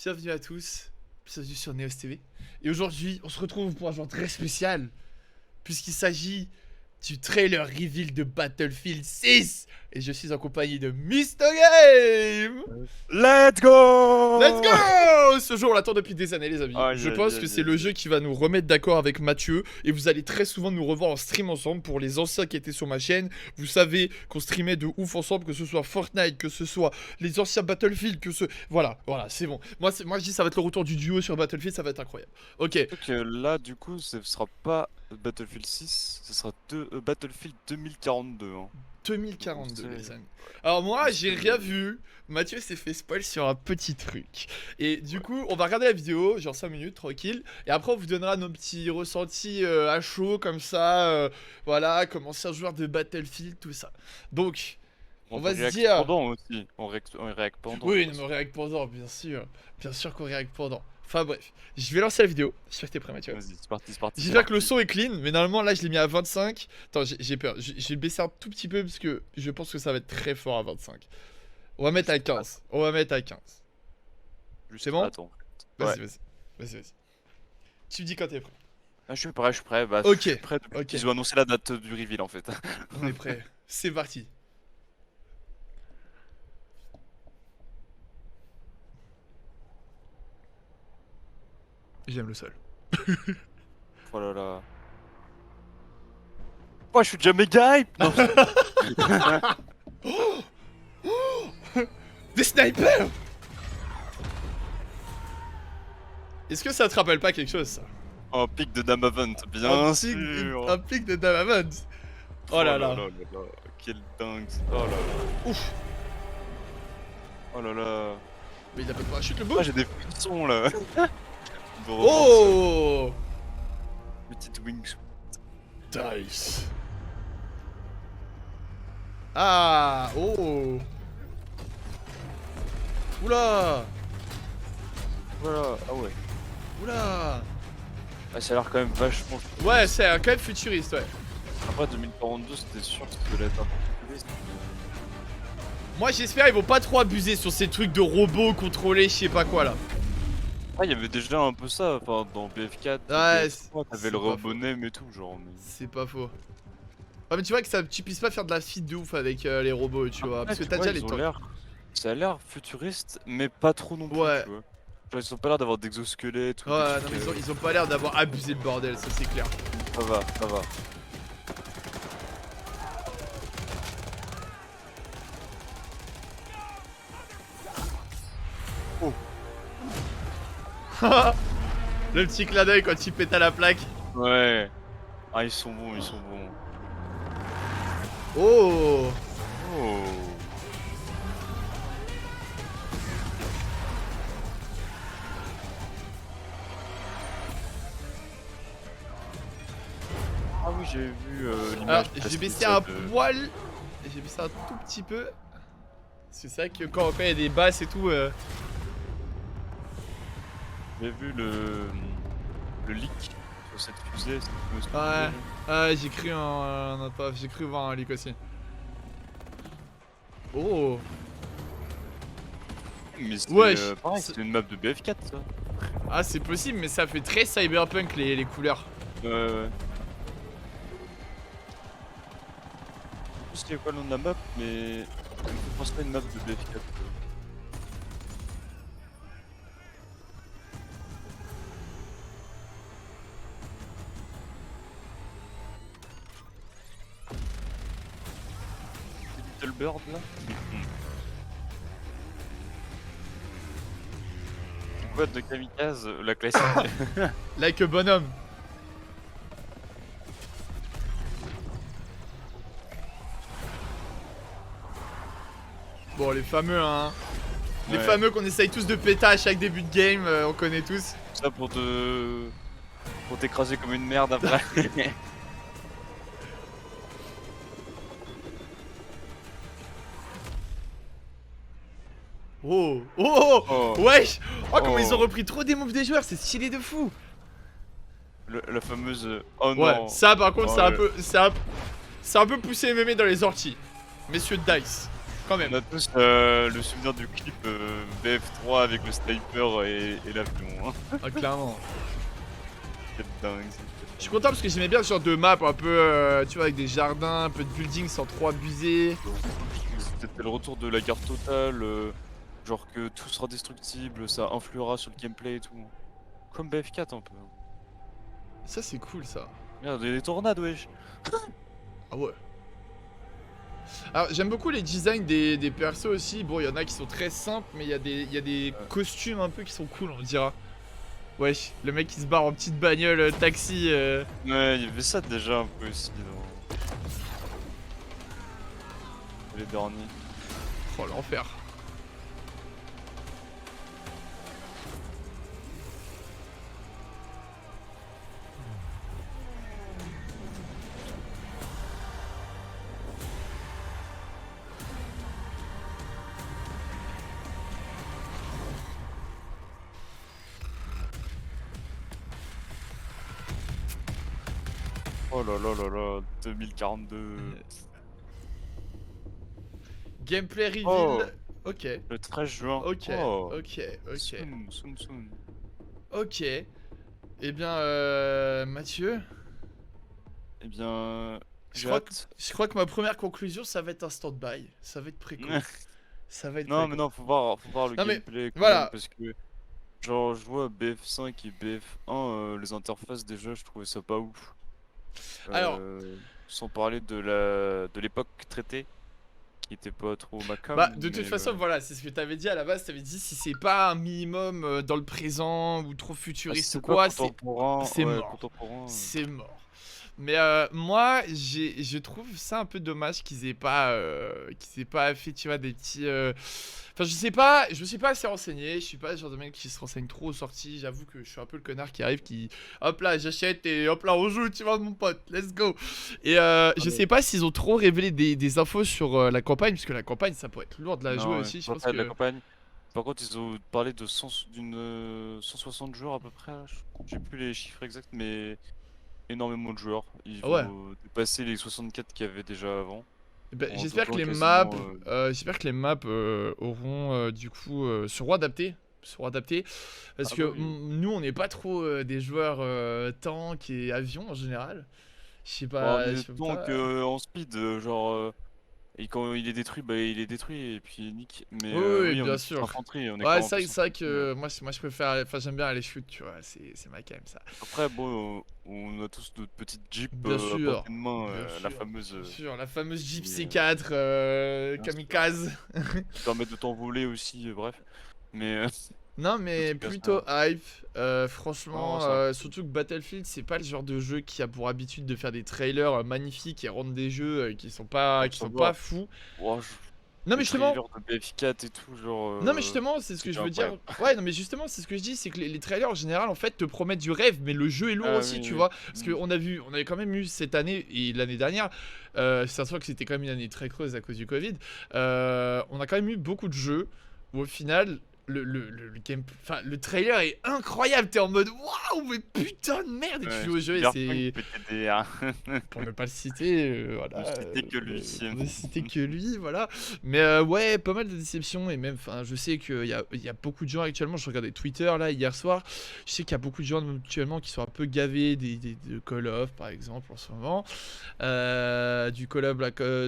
bienvenue à tous, bienvenue sur Neos TV. Et aujourd'hui, on se retrouve pour un jour très spécial, puisqu'il s'agit du trailer reveal de Battlefield 6. Et je suis en compagnie de Mr Game. Let's go! Let's go! Ce jeu, on l'attend depuis des années, les amis. Aïe, Je aïe, pense aïe, que c'est aïe, le aïe. jeu qui va nous remettre d'accord avec Mathieu. Et vous allez très souvent nous revoir en stream ensemble. Pour les anciens qui étaient sur ma chaîne, vous savez qu'on streamait de ouf ensemble, que ce soit Fortnite, que ce soit les anciens Battlefield, que ce... Voilà, c'est bon. Moi, je dis ça va être le retour du duo sur Battlefield, ça va être incroyable. Ok. Donc là, du coup, ce sera pas Battlefield 6, ce sera Battlefield 2042. Hein. 2042, Donc, les amis. Alors moi, parce j'ai que- rien vu. Mathieu s'est fait spoil sur un petit truc. Et du coup, on va regarder la vidéo, genre 5 minutes, tranquille. Et après, on vous donnera nos petits ressentis à chaud, comme ça. Voilà, comme ancien joueur de Battlefield, tout ça. Donc, on va se réact dire... pendant aussi. On réact pendant. Oui, aussi. on réact pendant, bien sûr. Bien sûr qu'on réact pendant. Enfin bref, je vais lancer la vidéo. J'espère que t'es prêt, Mathieu. Vas-y, c'est parti, c'est parti. J'espère que le son est clean, mais normalement là je l'ai mis à 25. Attends, j'ai peur. Je vais le baisser un tout petit peu parce que je pense que ça va être très fort à 25. On va mettre à 15. On va mettre à 15. Juste c'est bon? attends. Vas-y, Ouais. vas-y. Tu me dis quand t'es prêt. Ah, je suis prêt, je suis prêt. Bah, Ok, je suis prêt depuis ok. qu'ils ont annoncé la date du reveal en fait. On est prêt. C'est parti. J'aime le sol. Oh là là. Oh, je suis déjà méga hype! Non, Des snipers! Est-ce que ça te rappelle pas quelque chose, ça? un pic de Damavant, bien Un sûr! pic de Damavant. Oh là là. Quel dingue! Oh là là! Ouf. Oh là là! Mais il a pas de parachute, le beau. Ah, j'ai des frissons là! Oh! Petite wings. Dice. Ah! Oh! Oula! Voilà, ah ouais. Oula! Ah, ça a l'air quand même vachement. Ouais, c'est quand même futuriste, ouais. Après 2042, c'était sûr que ça devait être un peu futuriste. Moi, j'espère ils vont pas trop abuser sur ces trucs de robots contrôlés, je sais pas quoi là. Ah, il y avait déjà un peu ça, enfin dans BF4. Ouais, BF3, c'est t'avais le pas robot faux. name et tout, genre. Mais... C'est pas faux. Ouais, mais tu vois que ça, tu puisses pas faire de la feed de ouf avec les robots, tu vois. Parce que t'as déjà les temps. Ça a l'air futuriste, mais pas trop non plus, Ouais. tu vois. Genre, ils ont pas l'air d'avoir d'exosquelettes ou des Ouais, trucs, non, mais ils ont pas l'air d'avoir abusé le bordel, ça c'est clair. Ça va, ça va. Le petit clin d'œil quand il pète à la plaque. Ouais. Ah, ils sont bons, ils sont bons. Oh! Oh. Ah oui, j'ai vu l'image. Alors, de la j'ai baissé skate un de- poil. J'ai baissé un tout petit peu. Parce que c'est vrai que quand il y a des basses et tout. J'ai vu le leak sur cette fusée. cette fameuse Ouais. fusée. Ah, j'ai cru j'ai cru voir un leak aussi. Oh! Mais c'est Ouais, pareil, c'est une map de BF4 ça. Ah, c'est possible, mais ça fait très cyberpunk les couleurs. Ouais. Je sais pas le nom de la map, mais je pense pas une map de BF4. C'est Little Bird là. Boîte de kamikaze, la classique. Like a bonhomme. Bon, les fameux, hein. Les Ouais. fameux qu'on essaye tous de péter à chaque début de game, on connaît tous. Ça pour t'écraser comme une merde après. Oh! Oh! Oh. Wesh! Oh, comment Oh. ils ont repris trop des moves des joueurs, c'est stylé de fou! La fameuse. Oh Ouais, non. ça par contre, Oh, c'est un le- peu. C'est un peu poussé mémé dans les orties. Messieurs de Dice. quand même. On a tous le souvenir du clip BF3 avec le sniper et l'avion. Hein. Ah, clairement. C'est dingue. Je suis content parce que j'aimais bien ce genre de map un peu, tu vois, avec des jardins, un peu de building sans trop abuser. C'était le retour de la guerre totale, genre que tout sera destructible, ça influera sur le gameplay et tout. Comme BF4 un peu. Ça, c'est cool, ça. Merde, il y a des tornades, wesh. Ah ouais. Alors, j'aime beaucoup les designs des persos aussi. Bon, il y en a qui sont très simples, mais il y a des costumes un peu qui sont cool, on dira. Wesh, le mec qui se barre en petite bagnole taxi. Ouais, il y avait ça déjà un peu aussi dans les derniers. Oh, l'enfer. Oh là là là là, 2042. Gameplay reveal. Oh. Ok. Le 13 juin. Ok. Oh. Ok. Ok. Soon. Ok. Eh bien, Mathieu, Eh bien, je crois que ma première conclusion, ça va être un stand-by. Ça va être préco. Ça va être Non, préco. mais non, faut voir le Non, mais gameplay quand voilà. même, parce que genre je vois BF5 et BF1, les interfaces déjà, je trouvais ça pas ouf. Alors. Sans parler de l'époque traitée, qui était pas trop ma cam. Bah, de toute façon, voilà, c'est ce que t'avais dit à la base. T'avais dit si c'est pas un minimum dans le présent ou trop futuriste ou quoi, c'est mort. C'est mort. Mais moi, je trouve ça un peu dommage qu'ils aient pas fait, tu vois, des petits. Enfin, je me suis pas assez renseigné. Je suis pas le genre de mec qui se renseigne trop aux sorties. J'avoue que je suis un peu le connard qui arrive, qui hop là, j'achète et hop là, on joue, tu vois, mon pote, let's go. Et je sais pas s'ils ont trop révélé des infos sur la campagne, parce que la campagne, ça pourrait être lourd de la jouer aussi. Je pense que la campagne. Par contre, ils ont parlé de 160 joueurs à peu près. J'ai plus les chiffres exacts, mais énormément de joueurs. Ils vont dépasser les 64 qu'il y avait déjà avant. Bah, j'espère que les maps, auront du coup seront adaptés. Parce que nous, on n'est pas trop des joueurs tank et avions en général. Je sais pas. Donc en speed, genre. Et quand il est détruit, bah il est détruit et puis nique. Mais oui, on bien est sûr. infanterie, on est Ouais, c'est vrai que moi je préfère. Enfin, j'aime bien aller shoot, tu vois. C'est ma cam, ça. Après, bon, on a tous notre petite Jeep bien sûr, à portée de main, la fameuse. Bien sûr, la fameuse Jeep C4 kamikaze. Qui permet de t'envoler aussi, bref. Mais. Non, mais plutôt hype. Franchement, surtout que Battlefield, c'est pas le genre de jeu qui a pour habitude de faire des trailers magnifiques et rendre des jeux qui sont pas fous. Non, mais justement. De BF4 et tout, genre. Non, mais justement, c'est ce que je veux dire. Ouais, non, mais justement, c'est ce que je dis, c'est que les trailers en général, en fait, te promettent du rêve, mais le jeu est lourd aussi, tu vois. Parce qu'on avait quand même eu cette année et l'année dernière, c'est sûr que c'était quand même une année très creuse à cause du Covid. On a quand même eu beaucoup de jeux où au final. Le trailer est incroyable, t'es en mode waouh, mais putain de merde, et tu joues au jeu et c'est. Pour ne pas le citer, voilà. Ne citer que lui, voilà. Mais ouais, pas mal de déceptions, et même, enfin, je sais qu'il y a beaucoup de gens actuellement, je regardais Twitter là hier soir, je sais qu'il y a beaucoup de gens actuellement qui sont un peu gavés de Call of par exemple en ce moment, du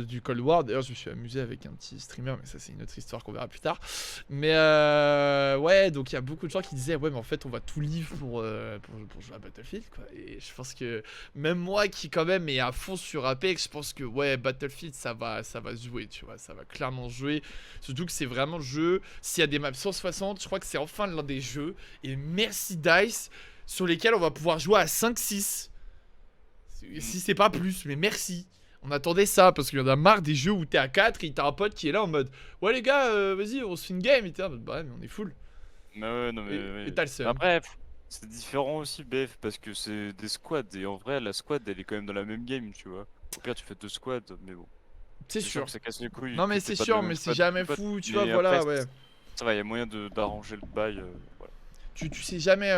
du Cold War. D'ailleurs, je me suis amusé avec un petit streamer, mais ça, c'est une autre histoire qu'on verra plus tard. Mais ouais, donc il y a beaucoup de gens qui disaient ouais, mais en fait on va tout livre pour jouer à Battlefield, quoi. Et je pense que même moi qui quand même est à fond sur Apex, je pense que ouais, Battlefield ça va se jouer, tu vois, ça va clairement se jouer. Surtout que c'est vraiment le jeu, s'il y a des maps 160, je crois que c'est enfin l'un des jeux, et merci DICE, sur lesquels on va pouvoir jouer à 5-6. Si c'est pas plus, mais merci. On attendait ça parce qu'il y en a marre des jeux où t'es à 4 et t'as un pote qui est là en mode ouais les gars, vas-y, on se fait une game, et t'es en mode bah ouais, mais on est full. Ouais, non, mais. Et t'as le seum. Après, c'est différent aussi, BF, parce que c'est des squads, et en vrai, la squad elle est quand même dans la même game, tu vois. Au pire, tu fais 2 squads, mais bon. C'est sûr. Ça casse les couilles. Non, mais c'est sûr, mais c'est jamais fou, tu vois, voilà, ouais. Ça va, il y a moyen d'arranger le bail. Ouais. tu sais jamais,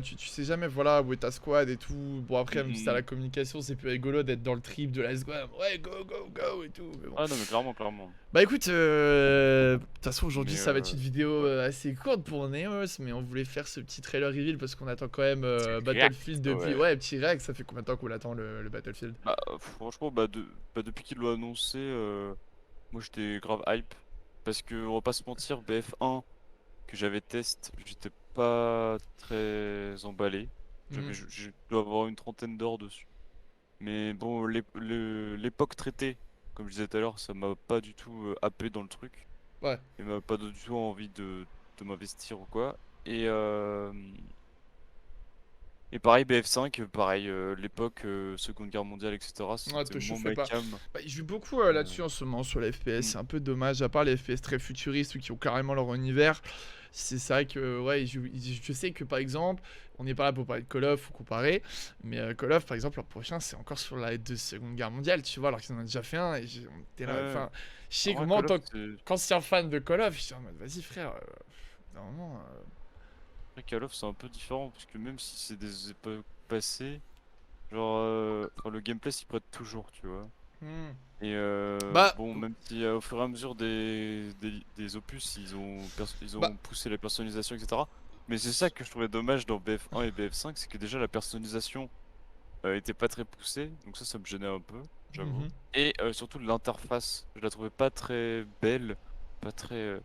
tu sais jamais, voilà, où est ta squad et tout. Bon, après, même si t'as la Mhm. communication, c'est plus rigolo d'être dans le trip de la squad. Ouais, go, go, go et tout. Mais bon. Ah non, mais clairement, clairement. Bah écoute, de toute façon, aujourd'hui, Mais ça va être une vidéo ouais. assez courte pour Neos, mais on voulait faire ce petit trailer reveal parce qu'on attend quand même React, Battlefield depuis. ouais. Ouais, petit réact, ça fait combien de temps qu'on attend le Battlefield? Bah, franchement, depuis qu'ils l'ont annoncé, moi j'étais grave hype. Parce que, on va pas se mentir, BF1 que j'avais test, j'étais pas très emballé. Mhm. Je dois avoir une trentaine d'heures dessus. Mais bon, l'époque traitée, comme je disais tout à l'heure, ça m'a pas du tout happé dans le truc. Ouais. Et m'a pas du tout envie de m'investir ou quoi. Et, et pareil, BF5, pareil, l'époque Seconde Guerre mondiale, etc. Ouais, C'était te mon chauffais ma pas. cam. Bah, je joue beaucoup Euh, là-dessus en ce moment sur les FPS. hmm, C'est un peu dommage, à part les FPS très futuristes ou qui ont carrément leur univers. C'est vrai que, ouais, je sais que par exemple, on n'est pas là pour parler de Call of ou comparer, mais Call of, par exemple, leur prochain, c'est encore sur la de Seconde Guerre mondiale, tu vois, alors qu'ils en ont déjà fait un. Et on était là, ouais. enfin, je sais En que vrai, moi, en Call of, tant c'est. qu'ancien fan de Call of, je suis en mode, vas-y, frère, vraiment. Après, Call of, c'est un peu différent, parce que même si c'est des époques passées, genre, enfin, le gameplay s'y prête toujours, tu vois. Et Bah, bon, même si au fur et à mesure des opus, ils bah, ont poussé la personnalisation, etc. Mais c'est ça que je trouvais dommage dans BF1 et BF5, c'est que déjà la personnalisation était pas très poussée, donc ça me gênait un peu, j'avoue. mhm. Et surtout l'interface, je la trouvais pas très belle, pas très.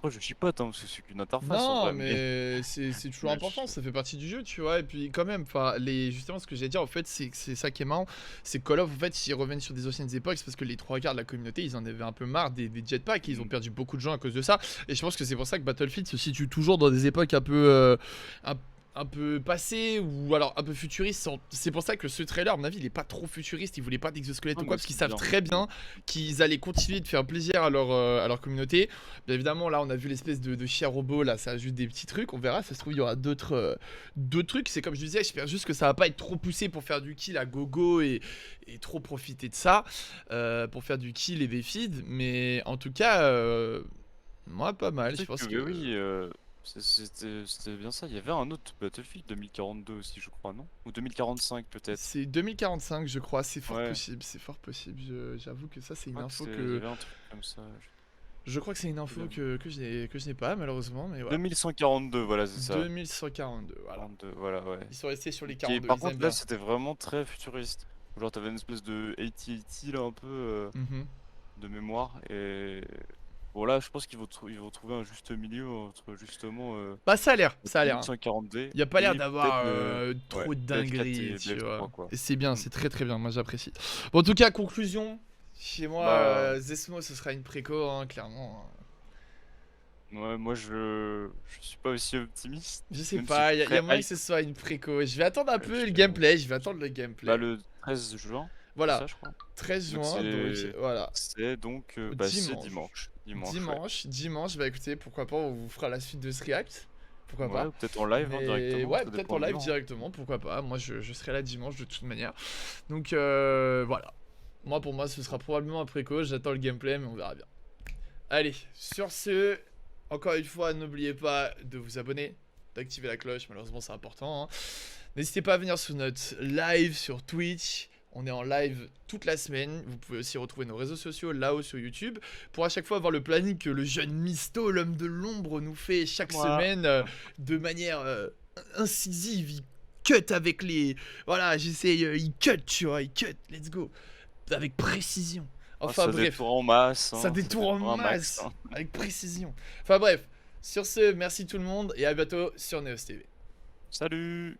Après, je chipote, hein, parce que c'est qu'une interface en Non, vrai, mais. mais c'est toujours mais important, ça fait partie du jeu, tu vois. Et puis quand même, enfin, justement, ce que j'ai dit, en fait, c'est que c'est ça qui est marrant, c'est que Call of, en fait, s'ils reviennent sur des anciennes époques, c'est parce que les trois quarts de la communauté, ils en avaient un peu marre des jetpacks, et ils ont Hmm. perdu beaucoup de gens à cause de ça. Et je pense que c'est pour ça que Battlefield se situe toujours dans des époques un, un peu passées ou alors un peu futuristes. C'est pour ça que ce trailer, à mon avis, il est pas trop futuriste. Ils voulaient pas d'exosquelette Ah, ou quoi, mais parce qu'ils c'est savent bien. très bien qu'ils allaient continuer de faire plaisir à leur communauté. Bien évidemment, là, on a vu l'espèce de chien robot, là, ça ajoute des petits trucs. On verra, ça se trouve, il y aura d'autres trucs. C'est comme je disais, j'espère juste que ça va pas être trop poussé pour faire du kill à gogo et trop profiter de ça pour faire du kill et des feeds. Mais en tout cas, moi, pas mal. Je Tu sais pense que, que. mais oui, c'était bien ça. Il y avait un autre Battlefield 2042 aussi, je crois, non? Ou 2045 peut-être. C'est 2045, je crois. C'est fort Ouais, possible. C'est fort possible. J'avoue que ça, c'est je une crois que info il y que. avait un truc comme ça. Je crois que c'est une info que je n'ai pas, malheureusement. Mais voilà. 2142, voilà, c'est ça. 2142, voilà. 42, voilà, ouais. Ils sont restés sur les Et 42, par ils aiment contre, là, bien. c'était vraiment très futuriste. Genre, t'avais une espèce de 8080 là, un peu Mhm. de mémoire. Et bon, là, je pense ils vont trouver un juste milieu entre justement Bah, ça a l'air, hein. 2142 Il y a pas l'air et d'avoir peut-être trop de BF4 dingueries, et tu vois. BF3, quoi. Et c'est bien, Hmm. c'est très très bien, moi j'apprécie. Bon, en tout cas, conclusion, chez moi, Bah. Zesmo, ce sera une préco, hein, clairement. Ouais, moi je suis pas aussi optimiste, Je sais même si je pas, suis y très a moyen que hype. ce soit une préco. Je vais attendre un peu le Je- gameplay, je vais attendre le Bah, gameplay. le 13 juin, c'est Voilà, ça, je crois. 13 Donc juin, donc voilà. c'est donc bah, c'est Dimanche. dimanche. Dimanche, ouais. Dimanche, bah écoutez, pourquoi pas, on vous fera la suite de ce react. Pourquoi Ouais, pas. ou peut-être en live hein, Mais directement, ouais, ça peut-être dépend en de live l'heure, hein. directement, pourquoi pas. Moi, je serai là dimanche de toute manière. Donc voilà. Moi, pour moi, ce sera probablement un préco. J'attends le gameplay, mais on verra bien. Allez, sur ce, encore une fois, n'oubliez pas de vous abonner, d'activer la cloche. Malheureusement, c'est important, hein. N'hésitez pas à venir sur notre live sur Twitch. On est en live toute la semaine. Vous pouvez aussi retrouver nos réseaux sociaux là-haut sur YouTube. Pour à chaque fois avoir le planning que le jeune Misto, l'homme de l'ombre, nous fait chaque Moi. semaine de manière incisive. Il cut avec les. Voilà, j'essaye. Il cut, tu vois. Il cut. Let's go. Avec précision. Oh, Enfin ça bref. détourne en masse, Ça hein, ça détourne en détourne un max, masse. hein. Avec précision. Enfin bref. Sur ce, merci tout le monde et à bientôt sur Neos TV. Salut!